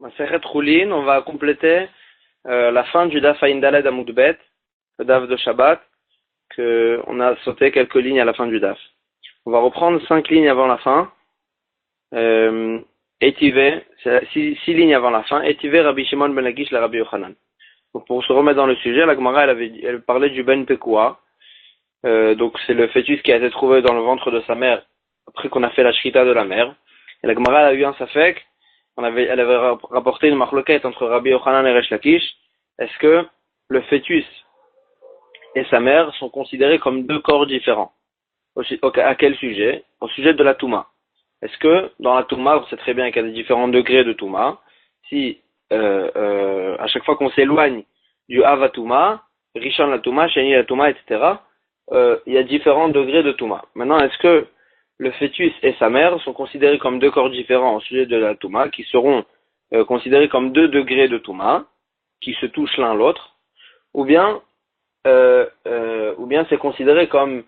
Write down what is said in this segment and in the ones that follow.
Masechet Choulin, on va compléter la fin du Daf Ayin Daled Amud Bet, le Daf de Shabbat, on a sauté quelques lignes à la fin du Daf. On va reprendre 5 lignes avant la fin. Étivé, c'est 6 lignes avant la fin. Étivé Rabbi Shimon ben Lakish la Rabbi Yochanan. Donc pour se remettre dans le sujet, la Gemara elle parlait du Ben Pekua. Donc c'est le fœtus qui a été trouvé dans le ventre de sa mère après qu'on a fait la shrita de la mère. Et la Gemara a eu un safek. Elle avait rapporté une marloquette entre Rabbi Yochanan et Resh Lakish. Est-ce que le fœtus et sa mère sont considérés comme deux corps différents? À quel sujet? Au sujet de la Touma. Est-ce que dans la Touma, on sait très bien qu'il y a des différents degrés de Touma. Si à chaque fois qu'on s'éloigne du Havatouma, Rishon la Touma, Sheni la Touma, etc., il y a différents degrés de Touma. Maintenant, est-ce que le fœtus et sa mère sont considérés comme deux corps différents au sujet de la Touma, qui seront considérés comme deux degrés de Touma, qui se touchent l'un l'autre, ou bien c'est considéré comme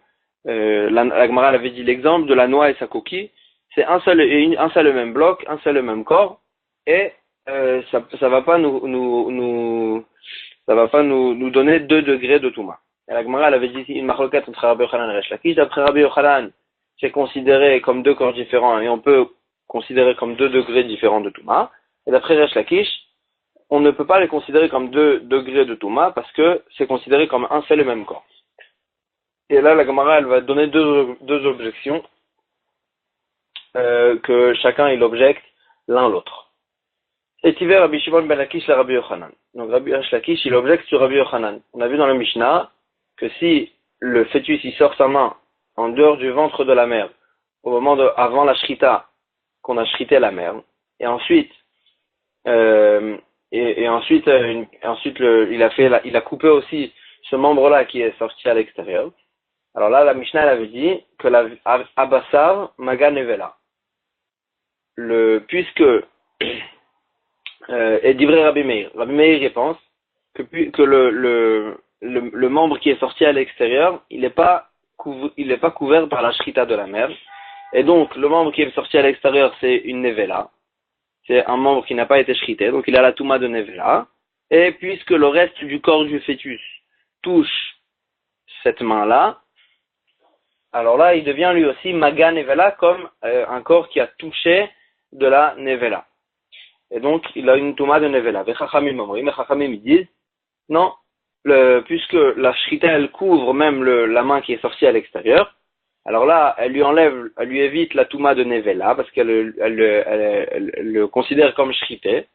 la Gemara avait dit l'exemple de la noix et sa coquille, c'est un seul et même bloc, un seul et même corps, et ça va pas nous donner deux degrés de Touma. Et la Gemara avait dit une marloquette entre Rabbi Yochanan et Resh Lakish. D'après Rabbi Yochanan, c'est considéré comme deux corps différents et on peut considérer comme deux degrés différents de Touma. Et d'après Resh Lakish, on ne peut pas les considérer comme deux degrés de Touma parce que c'est considéré comme un seul et même corps. Et là, la Gemara, elle va donner deux objections que chacun il objecte l'un l'autre. Et Tiver Rabbi Shimon ben Lakish la Rabbi Yochanan. Donc Rabbi Lakish, il objecte sur Rabbi Yochanan. On a vu dans le Mishnah que si le fœtus il sort sa main en dehors du ventre de la mère au moment avant la shrita qu'on a shrité la mère, et ensuite il a coupé aussi ce membre-là qui est sorti à l'extérieur. Alors là, la Mishnah elle avait dit que la Abassar Maga Nevela. Puisque et d'Ivré Rabbi Meir. Rabbi Meir il pense que le membre qui est sorti à l'extérieur, il n'est pas couvert par la shrita de la mère. Et donc, le membre qui est sorti à l'extérieur, c'est une nevela. C'est un membre qui n'a pas été shrité, donc il a la touma de nevela. Et puisque le reste du corps du fœtus touche cette main-là, alors là, il devient lui aussi maga nevela, comme un corps qui a touché de la nevela. Et donc, il a une touma de nevela. Les Chachamim disent, non, puisque la shrita, elle couvre même la main qui est sortie à l'extérieur, alors là, elle lui évite la touma de nevela, parce qu'elle le considère comme shrité.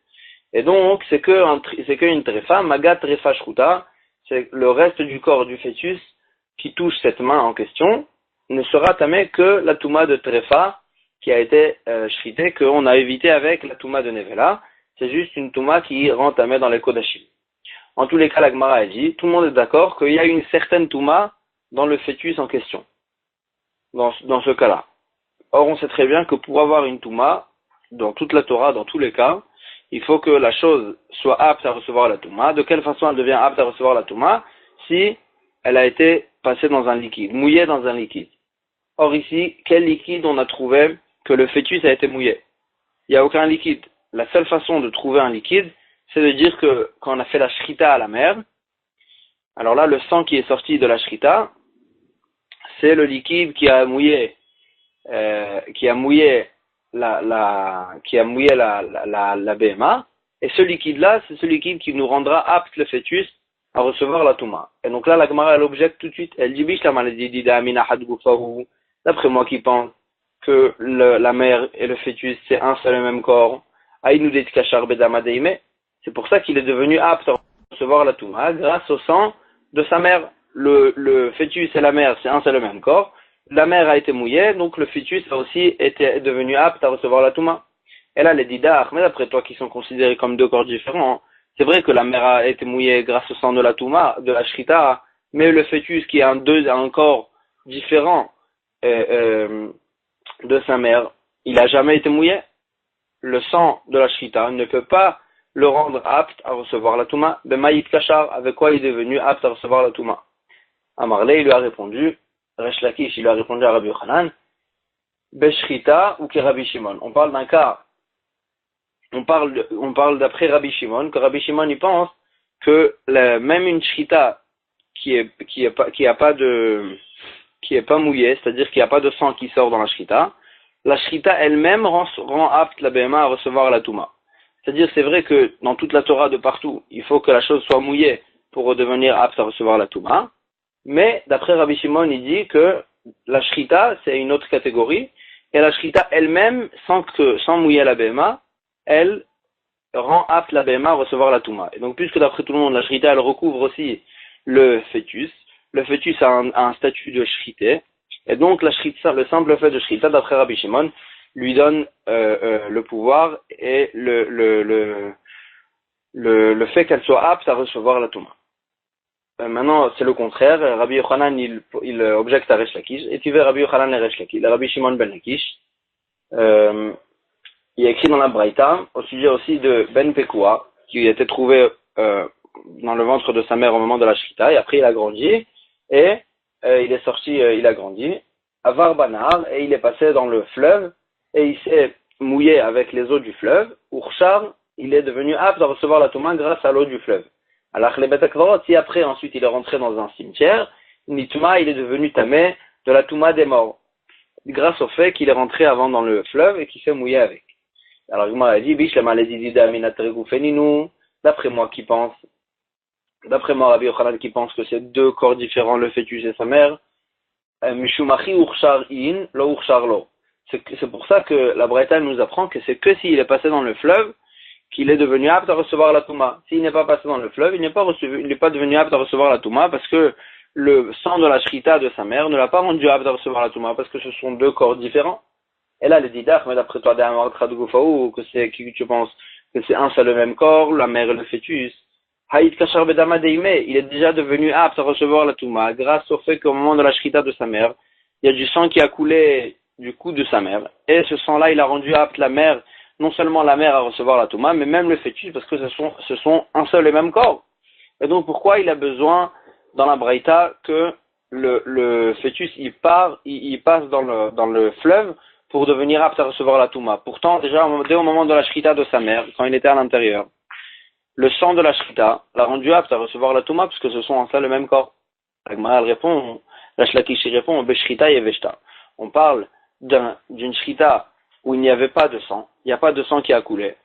Et donc, c'est qu'une trefa, maga trefa shruta, c'est le reste du corps du fœtus qui touche cette main en question, ne sera tamé que la touma de trefa, qui a été shrité, qu'on a évité avec la touma de nevela. C'est juste une touma qui rend tamé dans les kodashim. En tous les cas, la Gemara a dit, tout le monde est d'accord qu'il y a une certaine touma dans le fœtus en question. Dans ce cas-là. Or, on sait très bien que pour avoir une touma, dans toute la Torah, dans tous les cas, il faut que la chose soit apte à recevoir la touma. De quelle façon elle devient apte à recevoir la touma? Si elle a été passée dans un liquide, mouillée dans un liquide. Or ici, quel liquide on a trouvé que le fœtus a été mouillé? Il n'y a aucun liquide. La seule façon de trouver un liquide, c'est de dire que quand on a fait la shrita à la mère, alors là, le sang qui est sorti de la shrita, c'est le liquide qui a mouillé la BMA, et ce liquide-là, c'est ce liquide qui nous rendra apte le fœtus à recevoir la touma. Et donc là, la Gemara, elle objecte tout de suite. Elle dit, d'après moi qui pense que la mère et le fœtus, c'est un seul et même corps, c'est pour ça qu'il est devenu apte à recevoir la touma, grâce au sang de sa mère. Le fœtus et la mère, c'est un seul et même corps. La mère a été mouillée, donc le fœtus a aussi été devenu apte à recevoir la touma. Et là, les didar, mais d'après toi, qui sont considérés comme deux corps différents, c'est vrai que la mère a été mouillée grâce au sang de la touma, de la shrita, mais le fœtus qui a un corps différent de sa mère, il n'a jamais été mouillé. Le sang de la shrita ne peut pas le rendre apte à recevoir la touma. Bemaït kachar, avec quoi il est devenu apte à recevoir la touma? Amarlé, il lui a répondu, Resh Lakish, il lui a répondu à Rabbi Yochanan, Beshrita ou Rabbi Shimon. On parle d'un cas on parle d'après Rabbi Shimon, que Rabbi Shimon il pense que même une shrita qui est pas mouillée, c'est-à-dire qu'il n'y a pas de sang qui sort dans la shrita elle-même rend apte la BMA à recevoir la Touma. C'est-à-dire, c'est vrai que dans toute la Torah de partout, il faut que la chose soit mouillée pour devenir apte à recevoir la Touma. Mais, d'après Rabbi Shimon, il dit que la shrita, c'est une autre catégorie, et la shrita elle-même, sans mouiller la BMA, elle rend apte la BMA à recevoir la Touma. Et donc, puisque d'après tout le monde, la shrita, elle recouvre aussi le fœtus a un statut de shrité, et donc la shrita, le simple fait de shrita, d'après Rabbi Shimon, lui donne le pouvoir et le fait qu'elle soit apte à recevoir la Touma. Maintenant, c'est le contraire. Rabbi Yochanan, il objecte à Resh Lakish. Et tu veux Rabbi Yochanan et Resh Lakish. Rabbi Shimon ben Lakish, il a écrit dans la Braïta, au sujet aussi de Ben Pekua, qui a été trouvé dans le ventre de sa mère au moment de la Shrita, et après il a grandi, et il est sorti, il a grandi, à Varbanar, et il est passé dans le fleuve, et il s'est mouillé avec les eaux du fleuve. Urshar, il est devenu apte à recevoir la Touma grâce à l'eau du fleuve. Alors les Bet HaKvarot, si après ensuite il est rentré dans un cimetière, Nitma, il est devenu tamé de la Touma des morts, grâce au fait qu'il est rentré avant dans le fleuve et qu'il s'est mouillé avec. Alors il m'a dit, biche la maladie d'Aminatregu Feninu, d'après moi Rabbi Yochanan qui pense que c'est deux corps différents, le fœtus et sa mère, Mishumachi Urshar In, lo Urshar lo. C'est pour ça que la Braïta nous apprend que c'est que s'il est passé dans le fleuve qu'il est devenu apte à recevoir la Touma. S'il n'est pas passé dans le fleuve, il n'est pas devenu apte à recevoir la Touma parce que le sang de la shrita de sa mère ne l'a pas rendu apte à recevoir la Touma parce que ce sont deux corps différents. Et là, les didach, mais d'après toi, que tu penses que c'est un seul et même corps, la mère et le fœtus. Haït Kachar Bedama Deime, il est déjà devenu apte à recevoir la Touma grâce au fait qu'au moment de la shrita de sa mère, il y a du sang qui a coulé du cou de sa mère. Et ce sang-là, il a rendu apte la mère, non seulement la mère à recevoir la Touma, mais même le fœtus, parce que ce sont un seul et même corps. Et donc, pourquoi il a besoin, dans la Braïta, que le fœtus, il passe dans le fleuve pour devenir apte à recevoir la Touma. Pourtant, déjà, dès au moment de la shrita de sa mère, quand il était à l'intérieur, le sang de la shrita l'a rendu apte à recevoir la Touma, puisque ce sont un seul et même corps. La Gemara répond, la Shlakishi répond, Beshrita et Veshta. On parle d'une shrita où il n'y avait pas de sang, il n'y a pas de sang qui a coulé.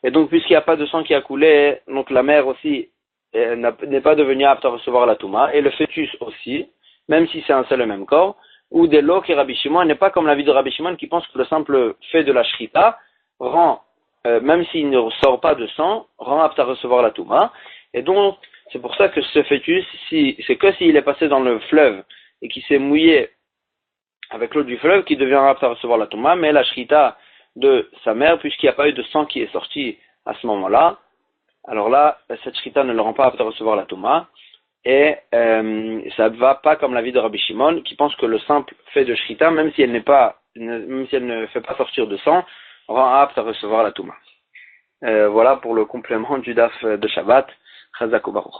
Et donc, puisqu'il n'y a pas de sang qui a coulé, donc la mère aussi n'est pas devenue apte à recevoir la Touma, et le fœtus aussi, même si c'est un seul et même corps, ou des lots qui Rabbi Shimon n'est pas comme l'avis de Rabbi Shimon qui pense que le simple fait de la shrita rend, même s'il ne sort pas de sang, rend apte à recevoir la Touma. Et donc, c'est pour ça que ce fœtus, c'est que s'il est passé dans le fleuve et qu'il s'est mouillé avec l'eau du fleuve, qui devient apte à recevoir la Touma, mais la shrita de sa mère, puisqu'il n'y a pas eu de sang qui est sorti à ce moment-là, alors là, cette shrita ne le rend pas apte à recevoir la Touma, et ça ne va pas comme l'avis de Rabbi Shimon, qui pense que le simple fait de shrita, même si elle ne fait pas sortir de sang, rend apte à recevoir la Touma. Voilà pour le complément du daf de Shabbat. Chazak ou Baruch.